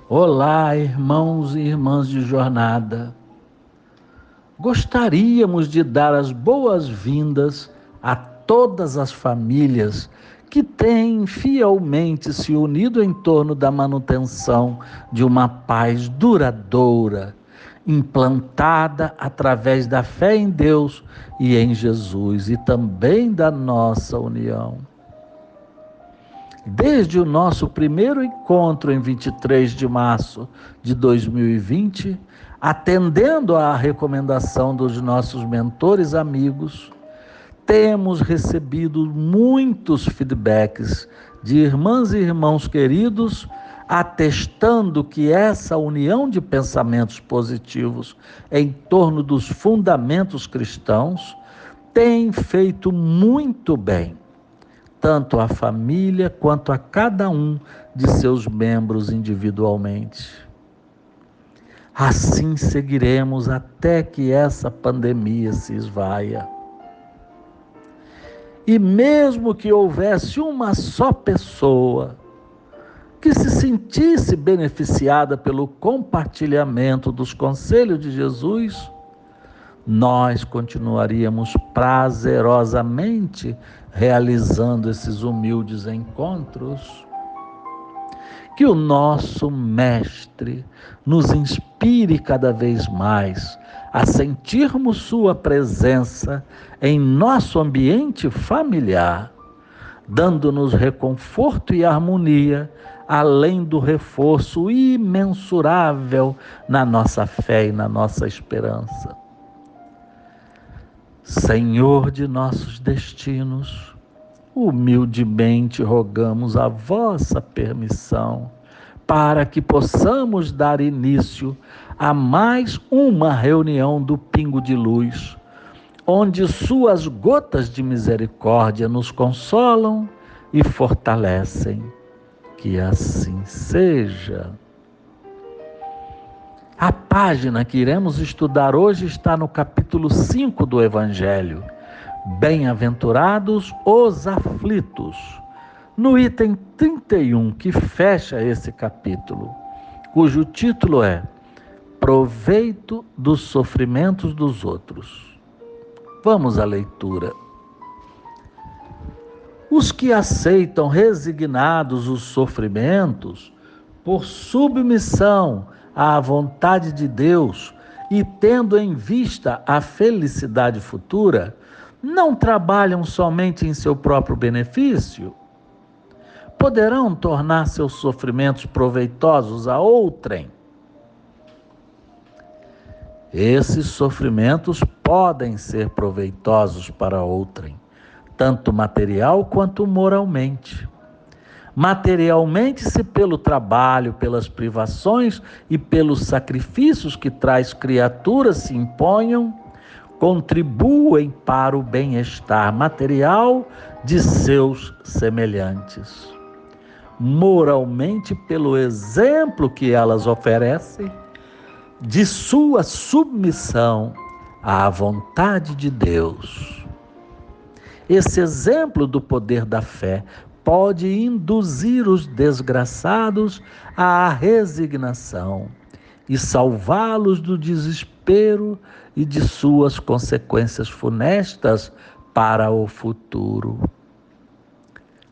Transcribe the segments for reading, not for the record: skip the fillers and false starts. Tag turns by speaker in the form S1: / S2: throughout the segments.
S1: Olá, irmãos e irmãs de jornada. Gostaríamos de dar as boas-vindas a todas as famílias que têm fielmente se unido em torno da manutenção de uma paz duradoura, implantada através da fé em Deus e em Jesus, e também da nossa união. Desde o nosso primeiro encontro em 23 de março de 2020, atendendo à recomendação dos nossos mentores amigos, temos recebido muitos feedbacks de irmãs e irmãos queridos, atestando que essa união de pensamentos positivos em torno dos fundamentos cristãos tem feito muito bem, tanto à família quanto a cada um de seus membros individualmente. Assim seguiremos até que essa pandemia se esvaia. E mesmo que houvesse uma só pessoa que se sentisse beneficiada pelo compartilhamento dos conselhos de Jesus, nós continuaríamos prazerosamente realizando esses humildes encontros. Que o nosso Mestre nos inspire cada vez mais a sentirmos sua presença em nosso ambiente familiar, dando-nos reconforto e harmonia, além do reforço imensurável na nossa fé e na nossa esperança. Senhor de nossos destinos, humildemente rogamos a vossa permissão para que possamos dar início a mais uma reunião do Pingo de Luz, onde suas gotas de misericórdia nos consolam e fortalecem. Que assim seja. A página que iremos estudar hoje está no capítulo 5 do Evangelho. Bem-aventurados os aflitos, no item 31, que fecha esse capítulo, cujo título é Proveito dos sofrimentos dos outros. Vamos à leitura. Os que aceitam resignados os sofrimentos, por submissão à vontade de Deus e tendo em vista a felicidade futura, não trabalham somente em seu próprio benefício? Poderão tornar seus sofrimentos proveitosos a outrem? Esses sofrimentos podem ser proveitosos para outrem, tanto material quanto moralmente. Materialmente, se pelo trabalho, pelas privações e pelos sacrifícios que tais criaturas se imponham, contribuem para o bem-estar material de seus semelhantes. Moralmente, pelo exemplo que elas oferecem, de sua submissão à vontade de Deus. Esse exemplo do poder da fé pode induzir os desgraçados à resignação e salvá-los do desespero e de suas consequências funestas para o futuro.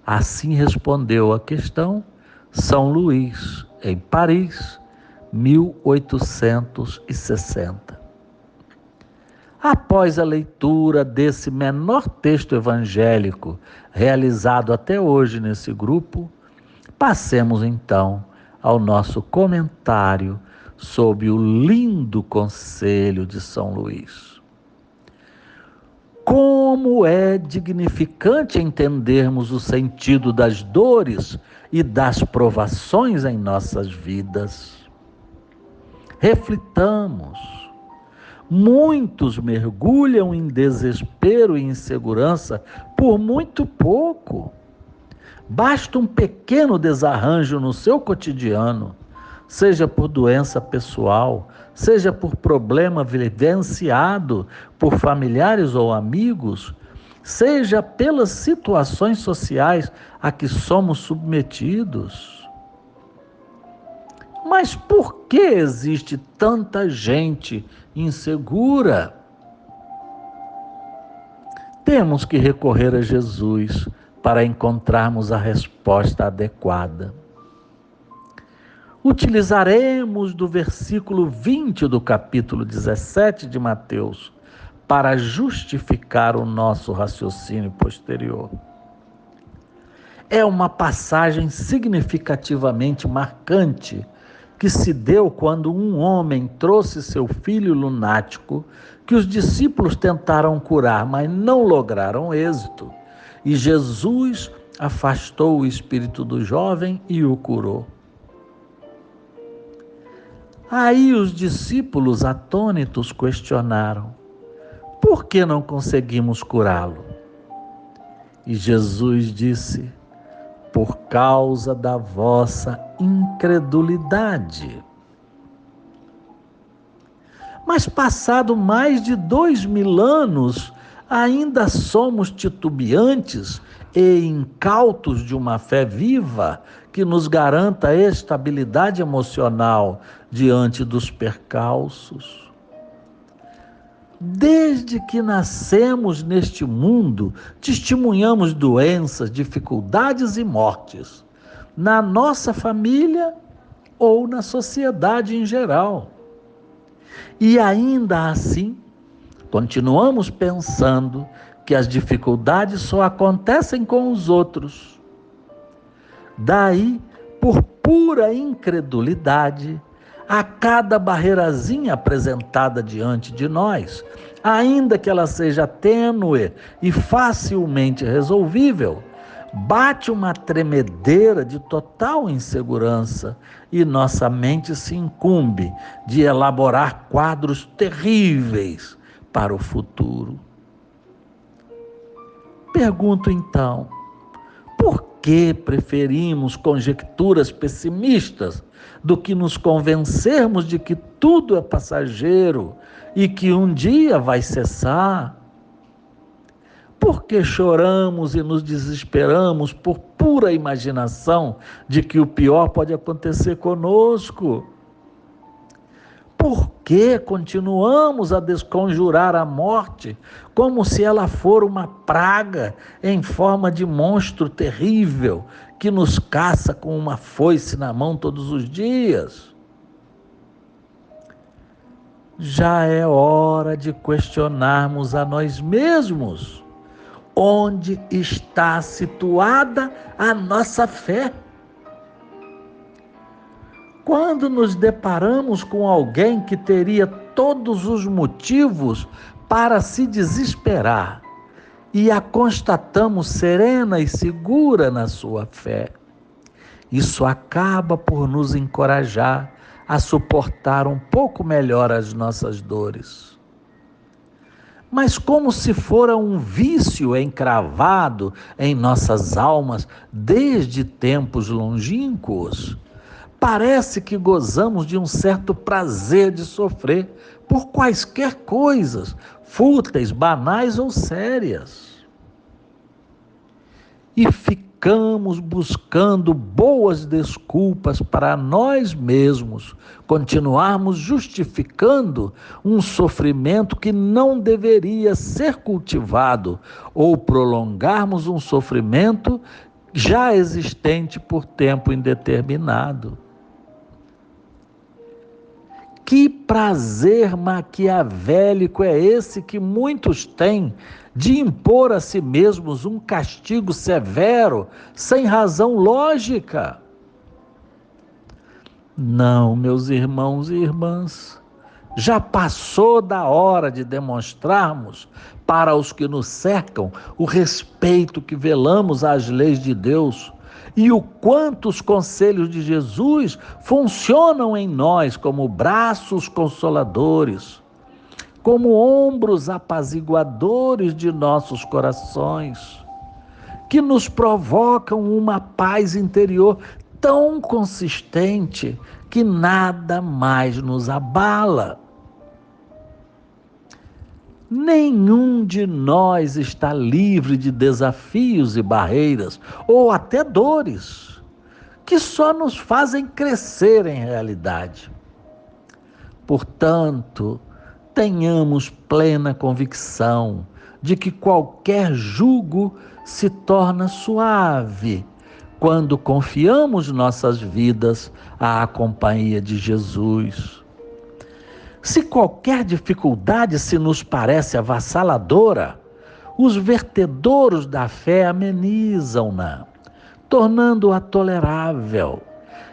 S1: Assim respondeu à questão São Luís, em Paris, 1860. Após a leitura desse menor texto evangélico realizado até hoje nesse grupo, passemos então ao nosso comentário sobre o lindo conselho de São Luís. Como é dignificante entendermos o sentido das dores e das provações em nossas vidas. Reflitamos. Muitos mergulham em desespero e insegurança por muito pouco. Basta um pequeno desarranjo no seu cotidiano, seja por doença pessoal, seja por problema vivenciado por familiares ou amigos, seja pelas situações sociais a que somos submetidos. Mas por que existe tanta gente insegura? Temos que recorrer a Jesus para encontrarmos a resposta adequada. Utilizaremos do versículo 20 do capítulo 17 de Mateus para justificar o nosso raciocínio posterior. É uma passagem significativamente marcante que se deu quando um homem trouxe seu filho lunático, que os discípulos tentaram curar, mas não lograram êxito. E Jesus afastou o espírito do jovem e o curou. Aí os discípulos atônitos questionaram: por que não conseguimos curá-lo? E Jesus disse: por causa da vossa incredulidade. Mas passado mais de 2000 anos, ainda somos titubeantes e incautos de uma fé viva que nos garanta a estabilidade emocional diante dos percalços. Desde que nascemos neste mundo, testemunhamos doenças, dificuldades e mortes, na nossa família ou na sociedade em geral. E ainda assim, continuamos pensando que as dificuldades só acontecem com os outros. Daí, por pura incredulidade, a cada barreirazinha apresentada diante de nós, ainda que ela seja tênue e facilmente resolvível, bate uma tremedeira de total insegurança e nossa mente se incumbe de elaborar quadros terríveis para o futuro. Pergunto então, por que preferimos conjecturas pessimistas do que nos convencermos de que tudo é passageiro e que um dia vai cessar? Por que choramos e nos desesperamos por pura imaginação de que o pior pode acontecer conosco? Por que continuamos a desconjurar a morte como se ela for uma praga em forma de monstro terrível que nos caça com uma foice na mão todos os dias? Já é hora de questionarmos a nós mesmos. Onde está situada a nossa fé? Quando nos deparamos com alguém que teria todos os motivos para se desesperar e a constatamos serena e segura na sua fé, isso acaba por nos encorajar a suportar um pouco melhor as nossas dores. Mas como se fora um vício encravado em nossas almas desde tempos longínquos, parece que gozamos de um certo prazer de sofrer por quaisquer coisas, fúteis, banais ou sérias. E ficamos buscando boas desculpas para nós mesmos continuarmos justificando um sofrimento que não deveria ser cultivado ou prolongarmos um sofrimento já existente por tempo indeterminado. Que prazer maquiavélico é esse que muitos têm de impor a si mesmos um castigo severo, sem razão lógica? Não, meus irmãos e irmãs, já passou da hora de demonstrarmos para os que nos cercam o respeito que velamos às leis de Deus e o quanto os conselhos de Jesus funcionam em nós como braços consoladores, como ombros apaziguadores de nossos corações, que nos provocam uma paz interior tão consistente que nada mais nos abala. Nenhum de nós está livre de desafios e barreiras, ou até dores, que só nos fazem crescer em realidade. Portanto, tenhamos plena convicção de que qualquer jugo se torna suave quando confiamos nossas vidas à companhia de Jesus. Se qualquer dificuldade se nos parece avassaladora, os vertedouros da fé amenizam-na, tornando-a tolerável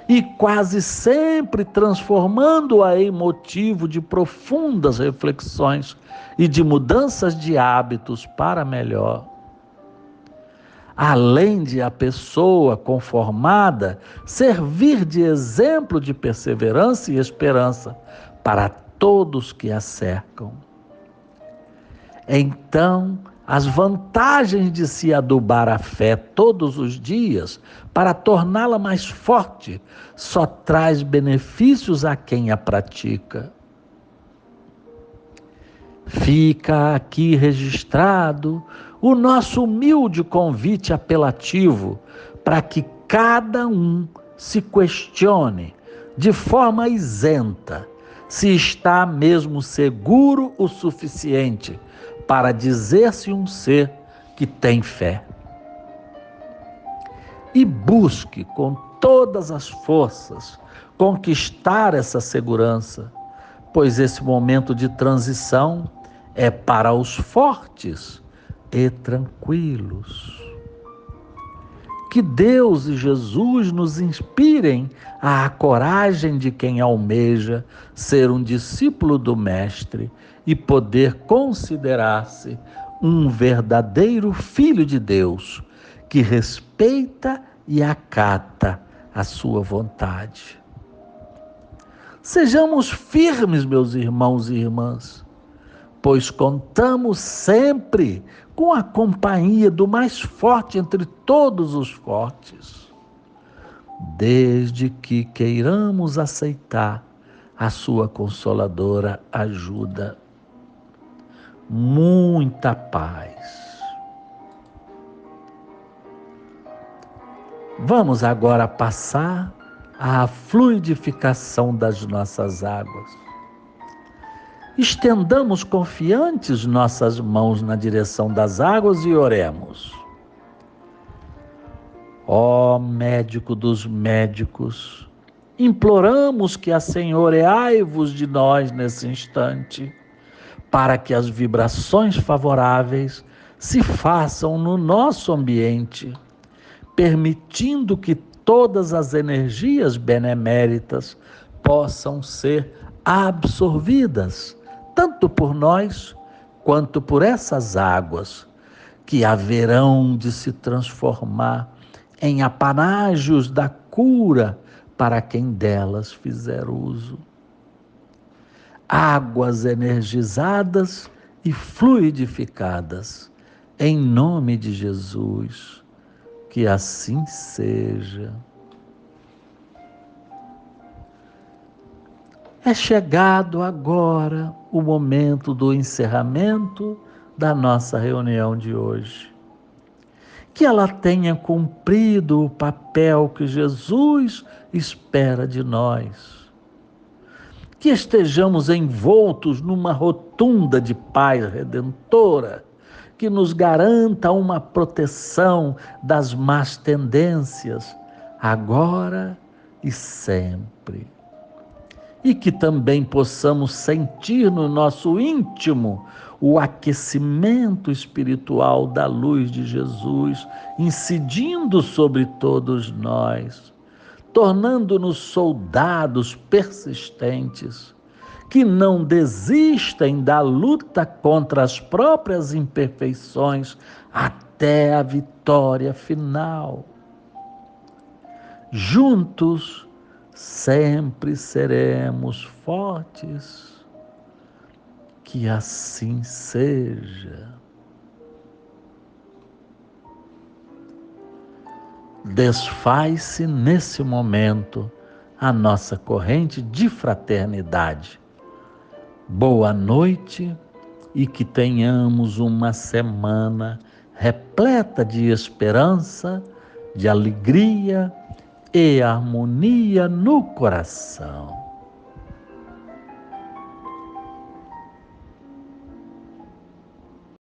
S1: e quase sempre transformando-a em motivo de profundas reflexões e de mudanças de hábitos para melhor. Além de a pessoa conformada servir de exemplo de perseverança e esperança para todos que a cercam. Então, as vantagens de se adubar a fé todos os dias para torná-la mais forte só traz benefícios a quem a pratica. Fica aqui registrado o nosso humilde convite apelativo para que cada um se questione de forma isenta se está mesmo seguro o suficiente para dizer-se um ser que tem fé. E busque com todas as forças conquistar essa segurança, pois esse momento de transição é para os fortes e tranquilos. Que Deus e Jesus nos inspirem à coragem de quem almeja ser um discípulo do Mestre e poder considerar-se um verdadeiro filho de Deus, que respeita e acata a sua vontade. Sejamos firmes, meus irmãos e irmãs, pois contamos sempre com a companhia do mais forte entre todos os fortes, desde que queiramos aceitar a sua consoladora ajuda. Muita paz. Vamos agora passar à fluidificação das nossas águas. Estendamos confiantes nossas mãos na direção das águas e oremos. Ó médico dos médicos, imploramos que assenhoreai-vos de nós nesse instante, para que as vibrações favoráveis se façam no nosso ambiente, permitindo que todas as energias beneméritas possam ser absorvidas, tanto por nós quanto por essas águas, que haverão de se transformar em apanágios da cura para quem delas fizer uso. Águas energizadas e fluidificadas, em nome de Jesus, que assim seja. É chegado agora o momento do encerramento da nossa reunião de hoje. Que ela tenha cumprido o papel que Jesus espera de nós. Que estejamos envoltos numa rotunda de paz redentora, que nos garanta uma proteção das más tendências, agora e sempre. E que também possamos sentir no nosso íntimo o aquecimento espiritual da luz de Jesus, incidindo sobre todos nós, tornando-nos soldados persistentes, que não desistem da luta contra as próprias imperfeições até a vitória final. Juntos, sempre seremos fortes. Que assim seja. Desfaz-se nesse momento a nossa corrente de fraternidade. Boa noite e que tenhamos uma semana repleta de esperança, de alegria e harmonia no coração.